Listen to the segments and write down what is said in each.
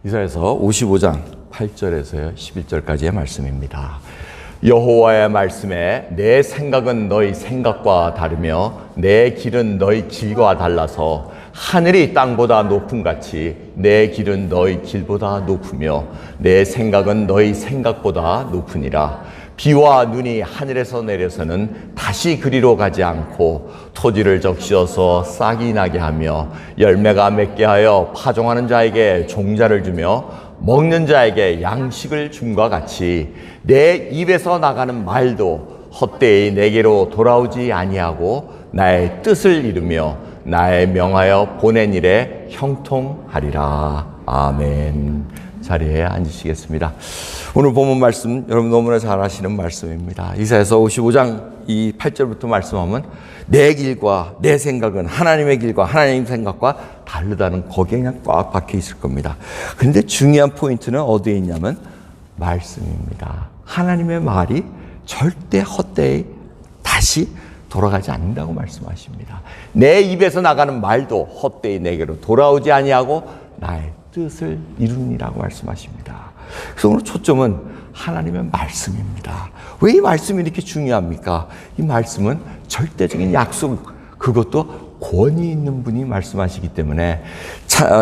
이사야서 55장 8절에서 11절까지의 말씀입니다. 여호와의 말씀에 내 생각은 너희 생각과 다르며 내 길은 너희 길과 달라서 하늘이 땅보다 높음같이 내 길은 너희 길보다 높으며 내 생각은 너희 생각보다 높으니라. 비와 눈이 하늘에서 내려서는 다시 그리로 가지 않고 토지를 적시어서 싹이 나게 하며 열매가 맺게 하여 파종하는 자에게 종자를 주며 먹는 자에게 양식을 줌과 같이 내 입에서 나가는 말도 헛되이 내게로 돌아오지 아니하고 나의 뜻을 이루며 나의 명하여 보낸 일에 형통하리라. 아멘. 자리에 앉으시겠습니다. 오늘 본문 말씀 여러분 너무나 잘 아시는 말씀입니다. 이사야서 55장 이 8절부터 말씀하면 내 길과 내 생각은 하나님의 길과 하나님 생각과 다르다는 거기에 그냥 꽉 박혀 있을 겁니다. 그런데 중요한 포인트는 어디에 있냐면 말씀입니다. 하나님의 말이 절대 헛되이 다시 돌아가지 않는다고 말씀하십니다. 내 입에서 나가는 말도 헛되이 내게로 돌아오지 아니하고 나의 뜻을 이루니라고 말씀하십니다. 그래서 오늘 초점은 하나님의 말씀입니다. 왜 이 말씀이 이렇게 중요합니까? 이 말씀은 절대적인 약속, 그것도 권위 있는 분이 말씀하시기 때문에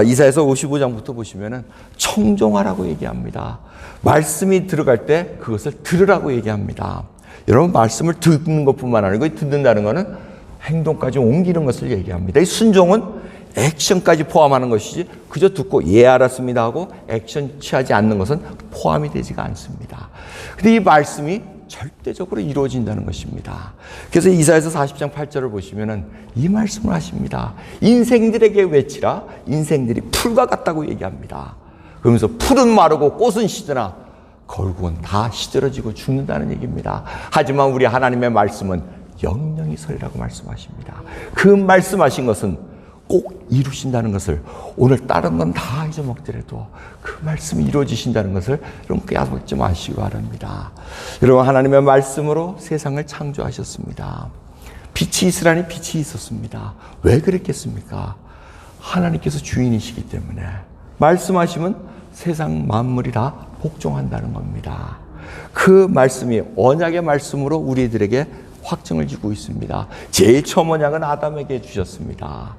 이사야서 55장부터 보시면은 청종하라고 얘기합니다. 말씀이 들어갈 때 그것을 들으라고 얘기합니다. 여러분 말씀을 듣는 것뿐만 아니고 듣는다는 것은 행동까지 옮기는 것을 얘기합니다. 이 순종은 액션까지 포함하는 것이지 그저 듣고 예 알았습니다 하고 액션 취하지 않는 것은 포함이 되지가 않습니다. 그런데 이 말씀이 절대적으로 이루어진다는 것입니다. 그래서 이사야서 40장 8절을 보시면은 이 말씀을 하십니다. 인생들에게 외치라. 인생들이 풀과 같다고 얘기합니다. 그러면서 풀은 마르고 꽃은 시드나 결국은 다 시들어지고 죽는다는 얘기입니다. 하지만 우리 하나님의 말씀은 영영이 서리라고 말씀하십니다. 그 말씀하신 것은 꼭 이루신다는 것을 오늘 다른 건 다 잊어먹더라도 그 말씀이 이루어지신다는 것을 여러분 깨닫지 마시기 바랍니다. 여러분 하나님의 말씀으로 세상을 창조하셨습니다. 빛이 있으라니 빛이 있었습니다. 왜 그랬겠습니까? 하나님께서 주인이시기 때문에 말씀하시면 세상 만물이 다 복종한다는 겁니다. 그 말씀이 언약의 말씀으로 우리들에게 확증을 주고 있습니다. 제일 처음 언약은 아담에게 주셨습니다.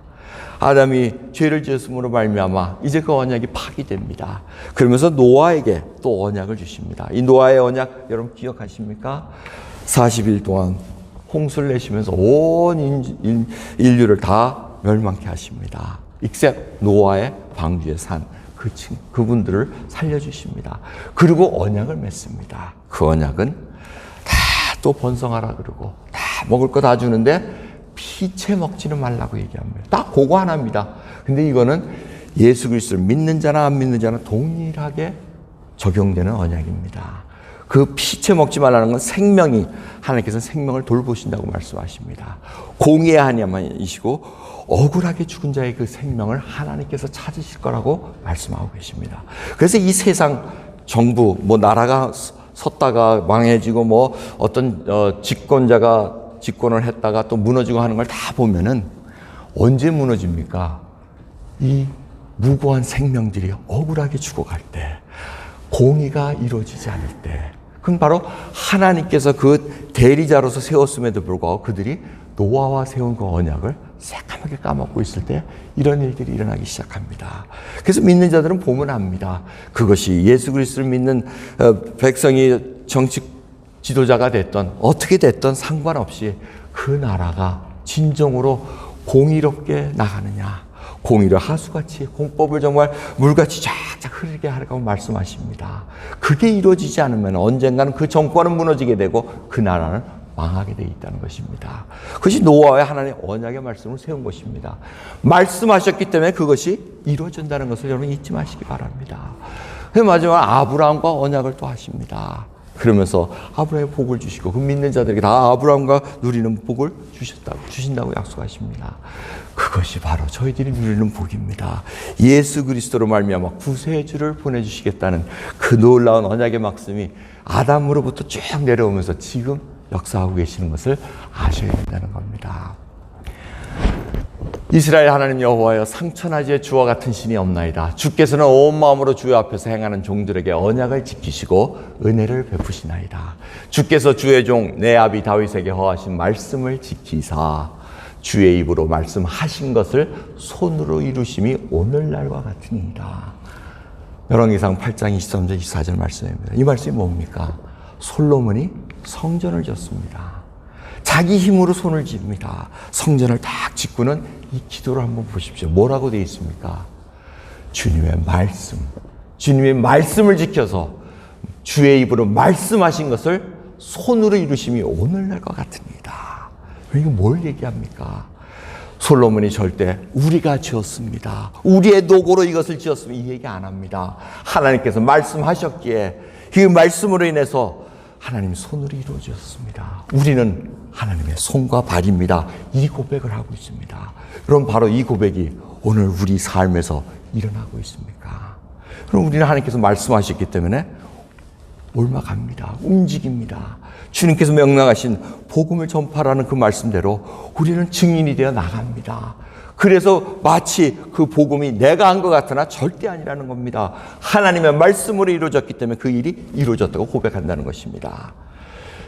아담이 죄를 지었음으로 말미암아 이제 그 언약이 파기됩니다. 그러면서 노아에게 또 언약을 주십니다. 이 노아의 언약 여러분 기억하십니까? 40일 동안 홍수를 내시면서 온 인류를 다 멸망케 하십니다. 익셉 노아의 방주에 산 그분들을 살려주십니다. 그리고 언약을 맺습니다. 그 언약은 다 또 번성하라 그러고 다 먹을 거 다 주는데 피채 먹지는 말라고 얘기합니다. 딱 그거 하나입니다. 근데 이거는 예수 그리스도를 믿는 자나 안 믿는 자나 동일하게 적용되는 언약입니다. 그 피채 먹지 말라는 건 생명이 하나님께서 생명을 돌보신다고 말씀하십니다. 공의의 하나님이시고 억울하게 죽은 자의 그 생명을 하나님께서 찾으실 거라고 말씀하고 계십니다. 그래서 이 세상 정부 나라가 섰다가 망해지고 어떤 집권자가 집권을 했다가 또 무너지고 하는 걸 다 보면은 언제 무너집니까? 이 무고한 생명들이 억울하게 죽어갈 때, 공의가 이루어지지 않을 때, 그건 바로 하나님께서 그 대리자로서 세웠음에도 불구하고 그들이 노아와 세운 그 언약을 새까맣게 까먹고 있을 때 이런 일들이 일어나기 시작합니다. 그래서 믿는 자들은 보면 압니다. 그것이 예수 그리스도를 믿는 백성이 정치 지도자가 됐던 어떻게 됐던 상관없이 그 나라가 진정으로 공의롭게 나가느냐, 공의를 하수같이 공법을 정말 물같이 쫙쫙 흐르게 하라고 말씀하십니다. 그게 이루어지지 않으면 언젠가는 그 정권은 무너지게 되고 그 나라는 망하게 돼 있다는 것입니다. 그것이 노아의 하나님의 언약의 말씀을 세운 것입니다. 말씀하셨기 때문에 그것이 이루어진다는 것을 여러분 잊지 마시기 바랍니다. 마지막 아브라함과 언약을 또 하십니다. 그러면서 아브라함의 복을 주시고 그 믿는 자들에게 다 아브라함과 누리는 복을 주신다고 약속하십니다. 그것이 바로 저희들이 누리는 복입니다. 예수 그리스도로 말미암아 구세주를 보내주시겠다는 그 놀라운 언약의 말씀이 아담으로부터 쭉 내려오면서 지금 역사하고 계시는 것을 아셔야 된다는 겁니다. 이스라엘 하나님 여호와여, 상천하지에 주와 같은 신이 없나이다. 주께서는 온 마음으로 주의 앞에서 행하는 종들에게 언약을 지키시고 은혜를 베푸시나이다. 주께서 주의 종 내 아비 다윗에게 허하신 말씀을 지키사 주의 입으로 말씀하신 것을 손으로 이루심이 오늘날과 같으니이다. 열왕기상 8장 23절 24절 말씀입니다. 이 말씀이 뭡니까? 솔로몬이 성전을 짓습니다. 자기 힘으로 손을 집니다. 성전을 딱 짓고는 이 기도를 한번 보십시오. 뭐라고 되어 있습니까? 주님의 말씀을 지켜서 주의 입으로 말씀하신 것을 손으로 이루심이 오늘날과 같으니이다. 이게 뭘 얘기합니까? 솔로몬이 절대 우리가 지었습니다, 우리의 노고로 이것을 지었으면 이 얘기 안 합니다. 하나님께서 말씀하셨기에 그 말씀으로 인해서 하나님 손으로 이루어졌습니다. 우리는 하나님의 손과 발입니다. 이 고백을 하고 있습니다. 그럼 바로 이 고백이 오늘 우리 삶에서 일어나고 있습니까? 그럼 우리는 하나님께서 말씀하셨기 때문에 올라갑니다. 움직입니다. 주님께서 명령하신 복음을 전파라는 그 말씀대로 우리는 증인이 되어 나갑니다. 그래서 마치 그 복음이 내가 한 것 같으나 절대 아니라는 겁니다. 하나님의 말씀으로 이루어졌기 때문에 그 일이 이루어졌다고 고백한다는 것입니다.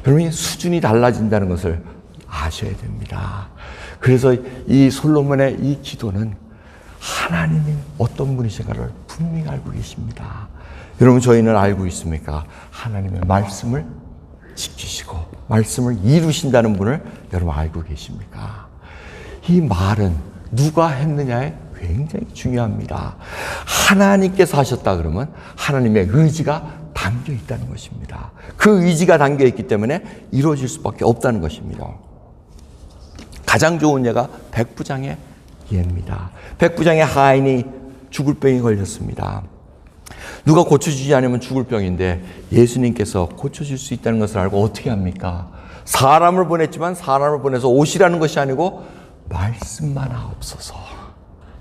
여러분이 수준이 달라진다는 것을 아셔야 됩니다. 그래서 이 솔로몬의 이 기도는 하나님이 어떤 분이신가를 분명히 알고 계십니다. 여러분, 저희는 알고 있습니까? 하나님의 말씀을 지키시고 말씀을 이루신다는 분을 여러분 알고 계십니까? 이 말은 누가 했느냐에 굉장히 중요합니다. 하나님께서 하셨다 그러면 하나님의 의지가 담겨 있다는 것입니다. 그 의지가 담겨 있기 때문에 이루어질 수밖에 없다는 것입니다. 가장 좋은 예가 백부장의 예입니다. 백부장의 하인이 죽을 병이 걸렸습니다. 누가 고쳐주지 않으면 죽을 병인데 예수님께서 고쳐줄 수 있다는 것을 알고 어떻게 합니까? 사람을 보냈지만 사람을 보내서 오시라는 것이 아니고 말씀만 하옵소서.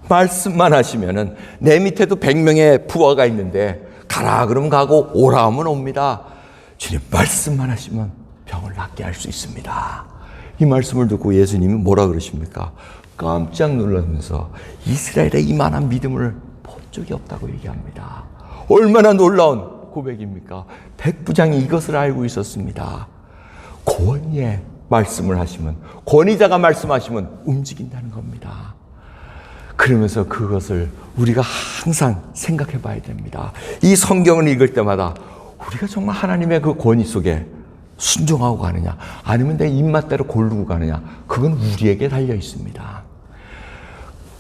말씀만 하시면은 내 밑에도 100명의 부하가 있는데 가라 그러면 가고 오라 하면 옵니다. 주님 말씀만 하시면 병을 낫게 할 수 있습니다. 이 말씀을 듣고 예수님이 뭐라 그러십니까? 깜짝 놀라면서 이스라엘의 이만한 믿음을 본 적이 없다고 얘기합니다. 얼마나 놀라운 고백입니까? 백부장이 이것을 알고 있었습니다. 권위의 말씀을 하시면, 권위자가 말씀하시면 움직인다는 겁니다. 그러면서 그것을 우리가 항상 생각해 봐야 됩니다. 이 성경을 읽을 때마다 우리가 정말 하나님의 그 권위 속에 순종하고 가느냐, 아니면 내 입맛대로 고르고 가느냐, 그건 우리에게 달려 있습니다.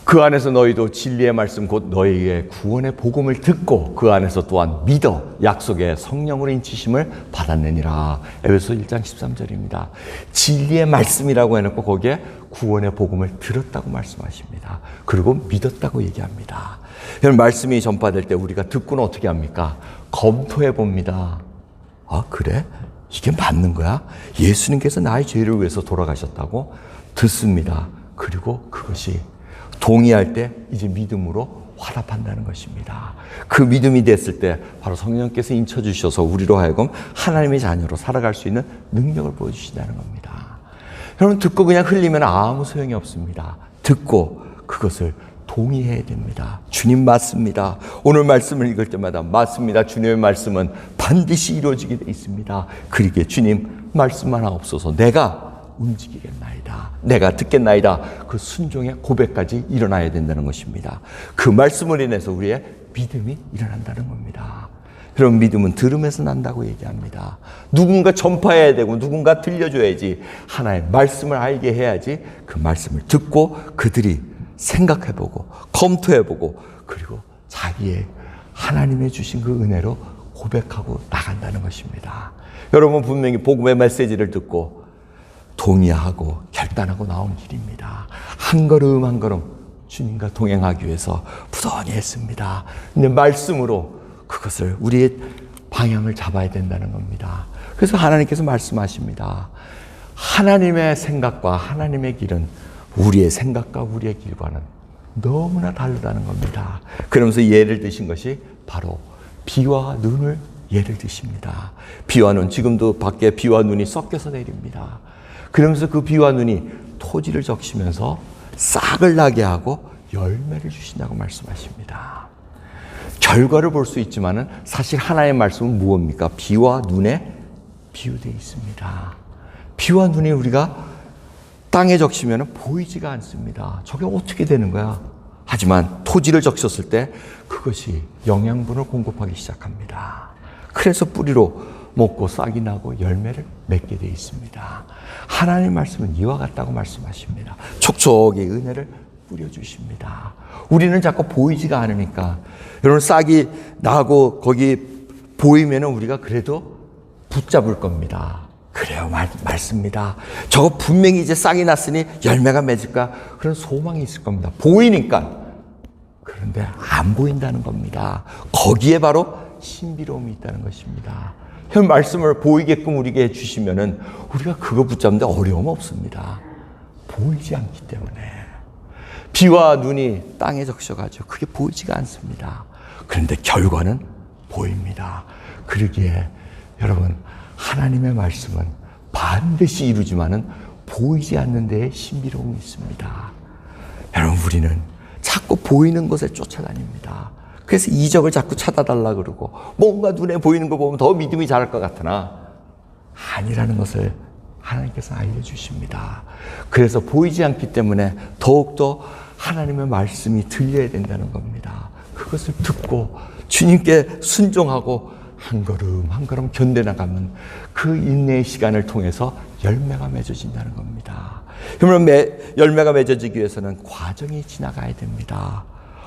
그 안에서 너희도 진리의 말씀 곧 너희의 구원의 복음을 듣고 그 안에서 또한 믿어 약속의 성령으로 인치심을 받았느니라. 에베소 1장 13절입니다. 진리의 말씀이라고 해놓고 거기에 구원의 복음을 들었다고 말씀하십니다. 그리고 믿었다고 얘기합니다. 이런 말씀이 전파될 때 우리가 듣고는 어떻게 합니까? 검토해 봅니다. 아, 그래? 이게 맞는 거야? 예수님께서 나의 죄를 위해서 돌아가셨다고? 듣습니다. 그리고 그것이 동의할 때 이제 믿음으로 화답한다는 것입니다. 그 믿음이 됐을 때 바로 성령께서 인쳐주셔서 우리로 하여금 하나님의 자녀로 살아갈 수 있는 능력을 보여주신다는 겁니다. 여러분, 듣고 그냥 흘리면 아무 소용이 없습니다. 듣고 그것을 동의해야 됩니다. 주님 맞습니다. 오늘 말씀을 읽을 때마다 맞습니다. 주님의 말씀은 반드시 이루어지게 되어 있습니다. 그러기에 주님 말씀만 하옵소서. 내가 움직이겠나이다. 내가 듣겠나이다. 그 순종의 고백까지 일어나야 된다는 것입니다. 그 말씀을 인해서 우리의 믿음이 일어난다는 겁니다. 그런 믿음은 들음에서 난다고 얘기합니다. 누군가 전파해야 되고 누군가 들려줘야지, 하나의 말씀을 알게 해야지 그 말씀을 듣고 그들이 생각해보고 검토해보고 그리고 자기의 하나님의 주신 그 은혜로 고백하고 나간다는 것입니다. 여러분, 분명히 복음의 메시지를 듣고 동의하고 결단하고 나온 길입니다. 한 걸음 한 걸음 주님과 동행하기 위해서 부단히 했습니다. 근데 말씀으로 그것을 우리의 방향을 잡아야 된다는 겁니다. 그래서 하나님께서 말씀하십니다. 하나님의 생각과 하나님의 길은 우리의 생각과 우리의 길과는 너무나 다르다는 겁니다. 그러면서 예를 드신 것이 바로 비와 눈을 예를 드십니다. 비와 눈, 지금도 밖에 비와 눈이 섞여서 내립니다. 그러면서 그 비와 눈이 토지를 적시면서 싹을 나게 하고 열매를 주신다고 말씀하십니다. 결과를 볼 수 있지만은 사실 하나님의 말씀은 무엇입니까? 비와 눈에 비유되어 있습니다. 비와 눈이 우리가 땅에 적시면 보이지가 않습니다. 저게 어떻게 되는 거야? 하지만 토지를 적셨을 때 그것이 영양분을 공급하기 시작합니다. 그래서 뿌리로 먹고 싹이 나고 열매를 맺게 되어 있습니다. 하나님의 말씀은 이와 같다고 말씀하십니다. 촉촉이 은혜를 뿌려주십니다. 우리는 자꾸 보이지가 않으니까 여러분 싹이 나고 거기 보이면 우리가 그래도 붙잡을 겁니다. 그래요, 맞습니다. 저거 분명히 이제 싹이 났으니 열매가 맺을까 그런 소망이 있을 겁니다. 보이니까. 그런데 안 보인다는 겁니다. 거기에 바로 신비로움이 있다는 것입니다. 현 말씀을 보이게끔 우리에게 해주시면은 우리가 그거 붙잡는데 어려움 없습니다. 보이지 않기 때문에. 비와 눈이 땅에 적셔가지고 그게 보이지가 않습니다. 그런데 결과는 보입니다. 그러기에 여러분 하나님의 말씀은 반드시 이루지만은 보이지 않는 데에 신비로움이 있습니다. 여러분 우리는 자꾸 보이는 것에 쫓아다닙니다. 그래서 이적을 자꾸 찾아달라 그러고 뭔가 눈에 보이는 거 보면 더 믿음이 자랄 것 같으나 아니라는 것을 하나님께서 알려주십니다. 그래서 보이지 않기 때문에 더욱더 하나님의 말씀이 들려야 된다는 겁니다. 그것을 듣고 주님께 순종하고 한 걸음 한 걸음 견뎌나가면 그 인내의 시간을 통해서 열매가 맺어진다는 겁니다. 그러면 열매가 맺어지기 위해서는 과정이 지나가야 됩니다.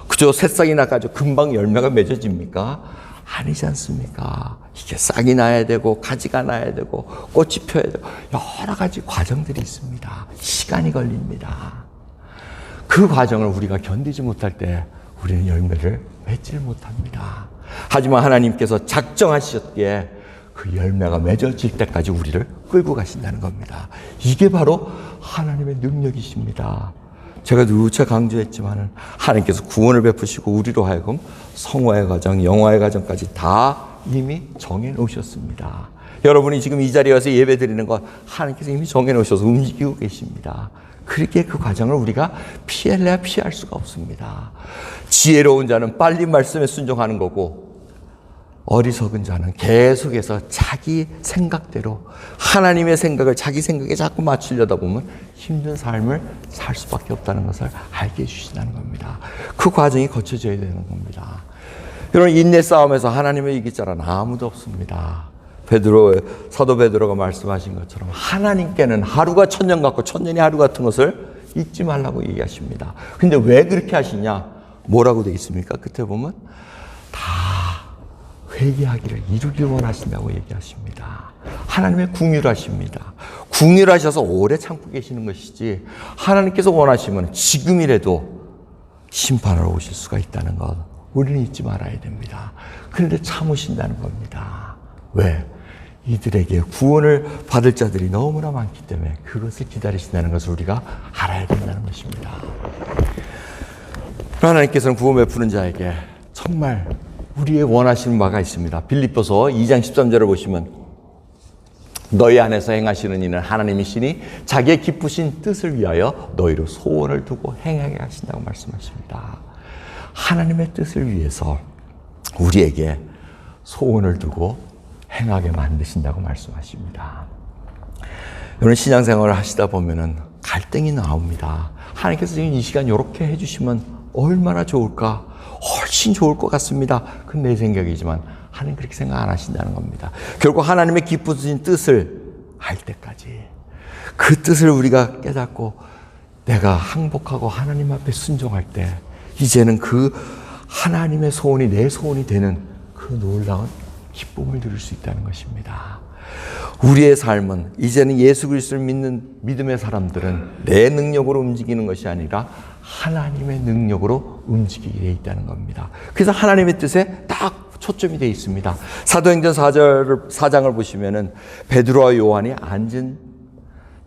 그저 새싹이 나가지고 금방 열매가 맺어집니까? 아니지 않습니까? 이게 싹이 나야 되고 가지가 나야 되고 꽃이 펴야 되고 여러 가지 과정들이 있습니다. 시간이 걸립니다. 그 과정을 우리가 견디지 못할 때 우리는 열매를 맺지 못합니다. 하지만 하나님께서 작정하셨기에 그 열매가 맺어질 때까지 우리를 끌고 가신다는 겁니다. 이게 바로 하나님의 능력이십니다. 제가 누차 강조했지만 하나님께서 구원을 베푸시고 우리로 하여금 성화의 과정, 영화의 과정까지 다 이미 정해놓으셨습니다. 여러분이 지금 이 자리에 와서 예배 드리는 것 하나님께서 이미 정해놓으셔서 움직이고 계십니다. 그렇게 그 과정을 우리가 피할래야 피할 수가 없습니다. 지혜로운 자는 빨리 말씀에 순종하는 거고 어리석은 자는 계속해서 자기 생각대로 하나님의 생각을 자기 생각에 자꾸 맞추려다 보면 힘든 삶을 살 수밖에 없다는 것을 알게 해주신다는 겁니다. 그 과정이 거쳐져야 되는 겁니다. 여러분 인내 싸움에서 하나님을 이길 자는 아무도 없습니다. 사도 베드로가 말씀하신 것처럼 하나님께는 하루가 천년 같고 천년이 하루 같은 것을 잊지 말라고 얘기하십니다. 근데 왜 그렇게 하시냐? 뭐라고 되어 있습니까? 끝에 보면 다 회개하기를 이루길 원하신다고 얘기하십니다. 하나님의 궁휼하십니다. 궁휼하셔서 오래 참고 계시는 것이지 하나님께서 원하시면 지금이라도 심판하러 오실 수가 있다는 것 우리는 잊지 말아야 됩니다. 그런데 참으신다는 겁니다. 왜? 이들에게 구원을 받을 자들이 너무나 많기 때문에 그것을 기다리신다는 것을 우리가 알아야 된다는 것입니다. 하나님께서는 구원 베푸는 자에게 정말 우리의 원하시는 바가 있습니다. 빌립보서 2장 13절을 보시면 너희 안에서 행하시는 이는 하나님이시니 자기의 기쁘신 뜻을 위하여 너희로 소원을 두고 행하게 하신다고 말씀하십니다. 하나님의 뜻을 위해서 우리에게 소원을 두고 행하게 만드신다고 말씀하십니다. 여러분 신앙생활을 하시다 보면은 갈등이 나옵니다. 하나님께서 지금 이 시간 이렇게 해주시면 얼마나 좋을까? 훨씬 좋을 것 같습니다. 그건 내 생각이지만 하나님 그렇게 생각 안 하신다는 겁니다. 결국 하나님의 기쁘신 뜻을 알 때까지 그 뜻을 우리가 깨닫고 내가 항복하고 하나님 앞에 순종할 때 이제는 그 하나님의 소원이 내 소원이 되는 그 놀라운 기쁨을 누릴 수 있다는 것입니다. 우리의 삶은 이제는 예수 그리스도를 믿는 믿음의 사람들은 내 능력으로 움직이는 것이 아니라 하나님의 능력으로 움직이게 되어 있다는 겁니다. 그래서 하나님의 뜻에 딱 초점이 되어 있습니다. 사도행전 4장을 보시면은 베드로와 요한이 앉은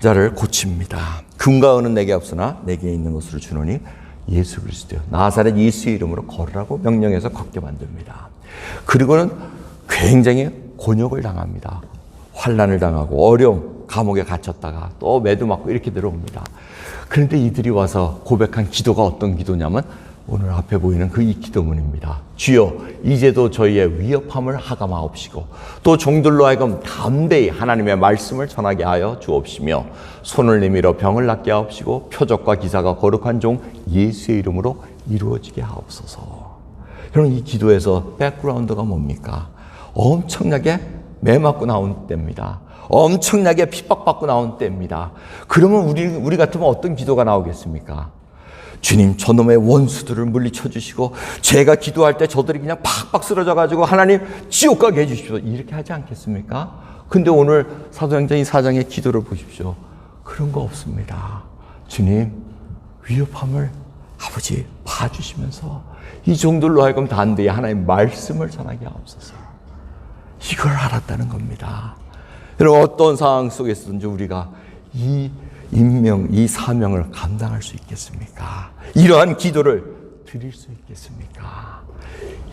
자를 고칩니다. 금과 은은 내게 없으나 내게 있는 것으로 주노니 예수 그리스도요 나사렛 예수의 이름으로 걸으라고 명령해서 걷게 만듭니다. 그리고는 굉장히 곤욕을 당합니다. 환난을 당하고 어려움, 감옥에 갇혔다가 또 매도 맞고 이렇게 들어옵니다. 그런데 이들이 와서 고백한 기도가 어떤 기도냐면 오늘 앞에 보이는 그 이 기도문입니다. 주여 이제도 저희의 위협함을 하감하옵시고 또 종들로 하여금 담대히 하나님의 말씀을 전하게 하여 주옵시며 손을 내밀어 병을 낫게 하옵시고 표적과 기사가 거룩한 종 예수의 이름으로 이루어지게 하옵소서. 여러분 이 기도에서 백그라운드가 뭡니까? 엄청나게 매 맞고 나온 때입니다. 엄청나게 핍박받고 나온 때입니다. 그러면 우리 같으면 어떤 기도가 나오겠습니까? 주님 저놈의 원수들을 물리쳐 주시고 제가 기도할 때 저들이 그냥 팍팍 쓰러져 가지고 하나님 지옥 가게 해주십시오. 이렇게 하지 않겠습니까? 근데 오늘 사도행전 4장의 기도를 보십시오. 그런 거 없습니다. 주님 위협함을 아버지 봐주시면서 이 종들로 하여금 단대히 하나님 말씀을 전하게 하옵소서. 이걸 알았다는 겁니다. 여러분 어떤 상황 속에서든지 우리가 이 임명, 이 사명을 감당할 수 있겠습니까? 이러한 기도를 드릴 수 있겠습니까?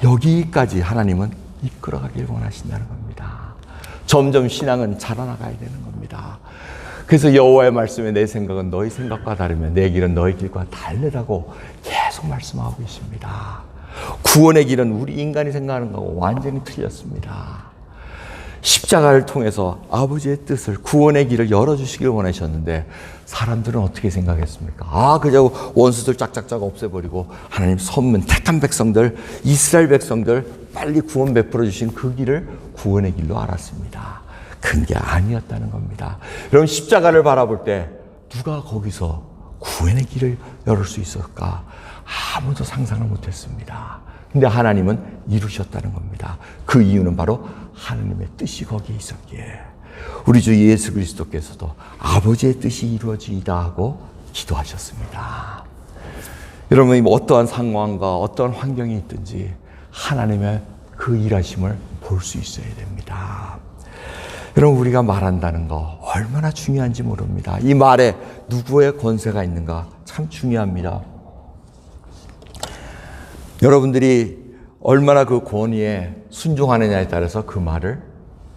여기까지 하나님은 이끌어가길 원하신다는 겁니다. 점점 신앙은 자라나가야 되는 겁니다. 그래서 여호와의 말씀에 내 생각은 너희 생각과 다르며 내 길은 너희 길과 다르다고 계속 말씀하고 계십니다. 구원의 길은 우리 인간이 생각하는 거하고 완전히 틀렸습니다. 십자가를 통해서 아버지의 뜻을 구원의 길을 열어주시길 원하셨는데 사람들은 어떻게 생각했습니까? 그저 원수들 짝짝짝 없애버리고 하나님 선문 택한 백성들 이스라엘 백성들 빨리 구원 베풀어 주신 그 길을 구원의 길로 알았습니다. 그게 아니었다는 겁니다. 여러분 십자가를 바라볼 때 누가 거기서 구원의 길을 열을 수 있을까? 아무도 상상을 못했습니다. 근데 하나님은 이루셨다는 겁니다. 그 이유는 바로 하나님의 뜻이 거기에 있었기에 우리 주 예수 그리스도께서도 아버지의 뜻이 이루어지이다 하고 기도하셨습니다. 여러분 어떠한 상황과 어떠한 환경이 있든지 하나님의 그 일하심을 볼 수 있어야 됩니다. 여러분 우리가 말한다는 거 얼마나 중요한지 모릅니다. 이 말에 누구의 권세가 있는가 참 중요합니다. 여러분들이 얼마나 그 권위에 순종하느냐에 따라서 그 말을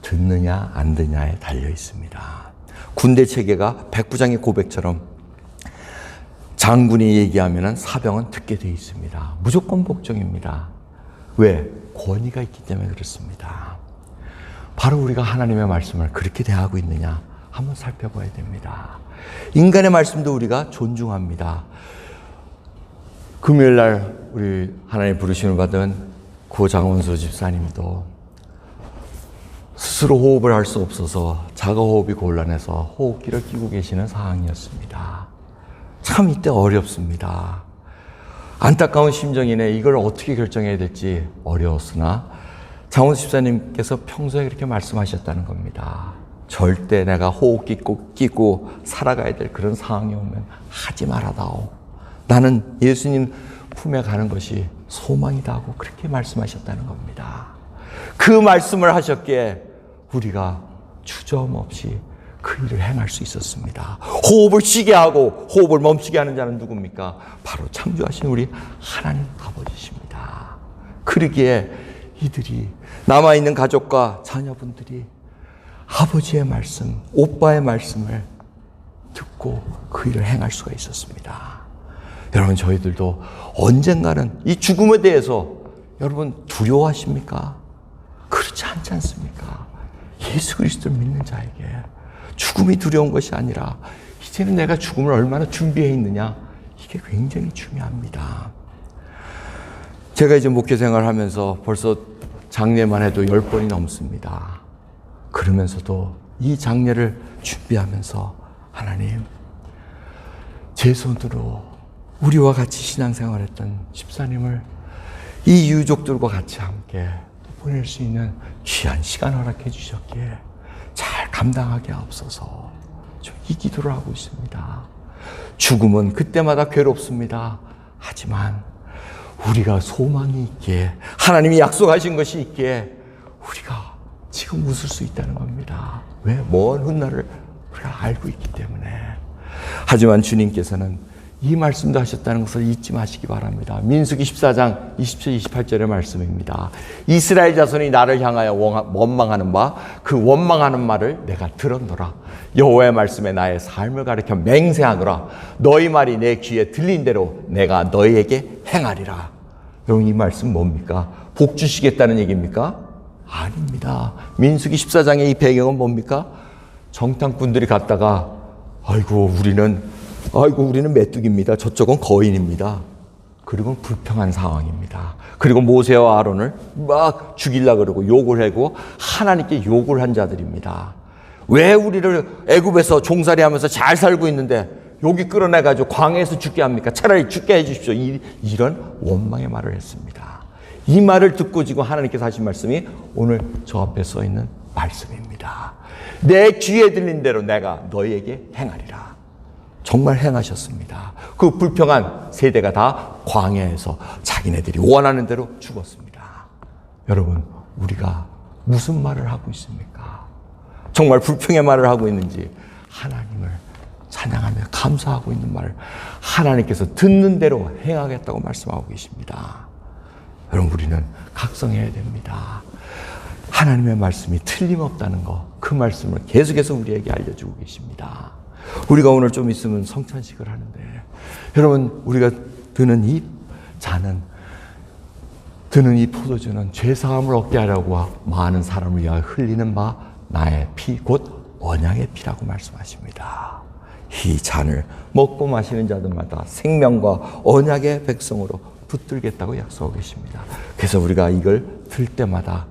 듣느냐 안 듣느냐에 달려 있습니다. 군대 체계가 백부장의 고백처럼 장군이 얘기하면 사병은 듣게 돼 있습니다. 무조건 복종입니다. 왜? 권위가 있기 때문에 그렇습니다. 바로 우리가 하나님의 말씀을 그렇게 대하고 있느냐 한번 살펴봐야 됩니다. 인간의 말씀도 우리가 존중합니다. 금요일날 우리 하나님 부르심을 받은 고 장원수 집사님도 스스로 호흡을 할 수 없어서 자가호흡이 곤란해서 호흡기를 끼고 계시는 상황이었습니다. 참 이때 어렵습니다. 안타까운 심정이네. 이걸 어떻게 결정해야 될지 어려웠으나 장원수 집사님께서 평소에 그렇게 말씀하셨다는 겁니다. 절대 내가 호흡기 끼고 살아가야 될 그런 상황이 오면 하지 말아다오. 나는 예수님 품에 가는 것이 소망이다 하고 그렇게 말씀하셨다는 겁니다. 그 말씀을 하셨기에 우리가 주저없이 그 일을 행할 수 있었습니다. 호흡을 쉬게 하고 호흡을 멈추게 하는 자는 누굽니까? 바로 창조하신 우리 하나님 아버지십니다. 그러기에 이들이 남아있는 가족과 자녀분들이 아버지의 말씀, 오빠의 말씀을 듣고 그 일을 행할 수가 있었습니다. 여러분 저희들도 언젠가는 이 죽음에 대해서 여러분 두려워하십니까? 그렇지 않지 않습니까? 예수 그리스도를 믿는 자에게 죽음이 두려운 것이 아니라 이제는 내가 죽음을 얼마나 준비해 있느냐 이게 굉장히 중요합니다. 제가 이제 목회 생활을 하면서 벌써 장례만 해도 10번이 넘습니다. 그러면서도 이 장례를 준비하면서 하나님 제 손으로 우리와 같이 신앙생활했던 집사님을 이 유족들과 같이 함께 보낼 수 있는 귀한 시간 허락해 주셨기에 잘 감당하게 하옵소서. 이 기도를 하고 있습니다. 죽음은 그때마다 괴롭습니다. 하지만 우리가 소망이 있기에 하나님이 약속하신 것이 있기에 우리가 지금 웃을 수 있다는 겁니다. 왜? 먼 훗날을 우리가 알고 있기 때문에. 하지만 주님께서는 이 말씀도 하셨다는 것을 잊지 마시기 바랍니다. 민수기 14장 27, 28절의 말씀입니다. 이스라엘 자손이 나를 향하여 원망하는 바 그 원망하는 말을 내가 들었노라. 여호와의 말씀에 나의 삶을 가르쳐 맹세하노라. 너희 말이 내 귀에 들린 대로 내가 너희에게 행하리라. 여러분, 이 말씀 뭡니까? 복 주시겠다는 얘기입니까? 아닙니다. 민수기 14장의 이 배경은 뭡니까? 정탐꾼들이 갔다가 아이고 우리는 메뚜기입니다. 저쪽은 거인입니다. 그리고 불평한 상황입니다. 그리고 모세와 아론을 막 죽이려고 그러고 욕을 하고 하나님께 욕을 한 자들입니다. 왜 우리를 애굽에서 종살이하면서 잘 살고 있는데 여기 끌어내가지고 광야에서 죽게 합니까? 차라리 죽게 해주십시오. 이런 원망의 말을 했습니다. 이 말을 듣고 지금 하나님께서 하신 말씀이 오늘 저 앞에 써 있는 말씀입니다. 내 귀에 들린 대로 내가 너희에게 행하리라. 정말 행하셨습니다. 그 불평한 세대가 다 광야에서 자기네들이 원하는 대로 죽었습니다. 여러분, 우리가 무슨 말을 하고 있습니까? 정말 불평의 말을 하고 있는지 하나님을 찬양하며 감사하고 있는 말을 하나님께서 듣는 대로 행하겠다고 말씀하고 계십니다. 여러분, 우리는 각성해야 됩니다. 하나님의 말씀이 틀림없다는 거, 그 말씀을 계속해서 우리에게 알려주고 계십니다. 우리가 오늘 좀 있으면 성찬식을 하는데 여러분, 우리가 드는 이 잔은, 드는 이 포도주는 죄사함을 얻게 하려고 많은 사람을 위하여 흘리는 바 나의 피, 곧 언약의 피라고 말씀하십니다. 이 잔을 먹고 마시는 자들마다 생명과 언약의 백성으로 붙들겠다고 약속하고 계십니다. 그래서 우리가 이걸 들 때마다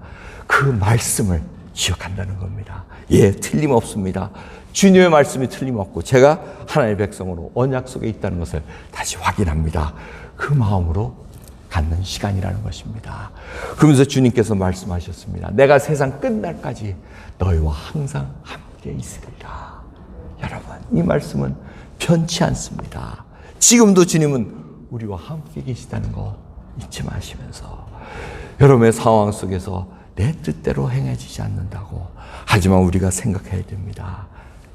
그 말씀을 기억한다는 겁니다. 예, 틀림없습니다. 주님의 말씀이 틀림없고 제가 하나님의 백성으로 언약 속에 있다는 것을 다시 확인합니다. 그 마음으로 갖는 시간이라는 것입니다. 그러면서 주님께서 말씀하셨습니다. 내가 세상 끝날까지 너희와 항상 함께 있으리라. 여러분, 이 말씀은 변치 않습니다. 지금도 주님은 우리와 함께 계시다는 거 잊지 마시면서 여러분의 상황 속에서 내 뜻대로 행해지지 않는다고, 하지만 우리가 생각해야 됩니다.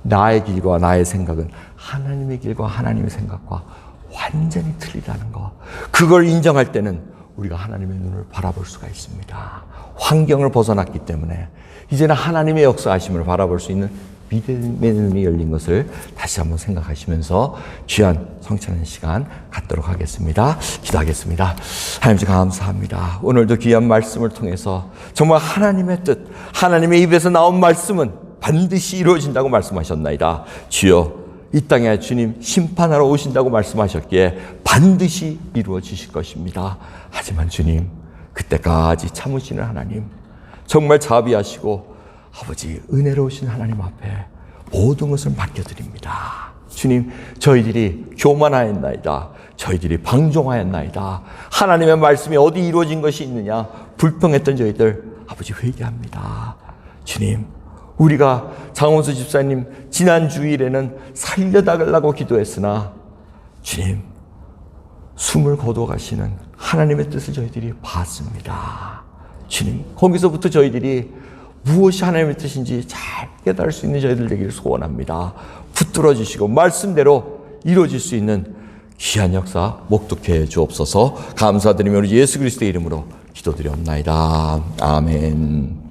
나의 길과 나의 생각은 하나님의 길과 하나님의 생각과 완전히 틀리다는 거, 그걸 인정할 때는 우리가 하나님의 눈을 바라볼 수가 있습니다. 환경을 벗어났기 때문에 이제는 하나님의 역사하심을 바라볼 수 있는 믿음의 눈이 열린 것을 다시 한번 생각하시면서 귀한 성찬의 시간 갖도록 하겠습니다. 기도하겠습니다. 하나님, 감사합니다. 오늘도 귀한 말씀을 통해서 정말 하나님의 뜻, 하나님의 입에서 나온 말씀은 반드시 이루어진다고 말씀하셨나이다. 주여, 이 땅에 주님 심판하러 오신다고 말씀하셨기에 반드시 이루어지실 것입니다. 하지만 주님, 그때까지 참으시는 하나님, 정말 자비하시고 아버지 은혜로우신 하나님 앞에 모든 것을 맡겨드립니다. 주님, 저희들이 교만하였나이다. 저희들이 방종하였나이다. 하나님의 말씀이 어디 이루어진 것이 있느냐 불평했던 저희들 아버지 회개합니다. 주님, 우리가 장원수 집사님 지난 주일에는 살려달라고 기도했으나 주님, 숨을 거둬가시는 하나님의 뜻을 저희들이 봤습니다. 주님, 거기서부터 저희들이 무엇이 하나님의 뜻인지 잘 깨달을 수 있는 저희들 되기를 소원합니다. 붙들어 주시고 말씀대로 이루어질 수 있는 귀한 역사 목독해 주옵소서. 감사드리며 우리 예수 그리스도의 이름으로 기도드리옵나이다. 아멘.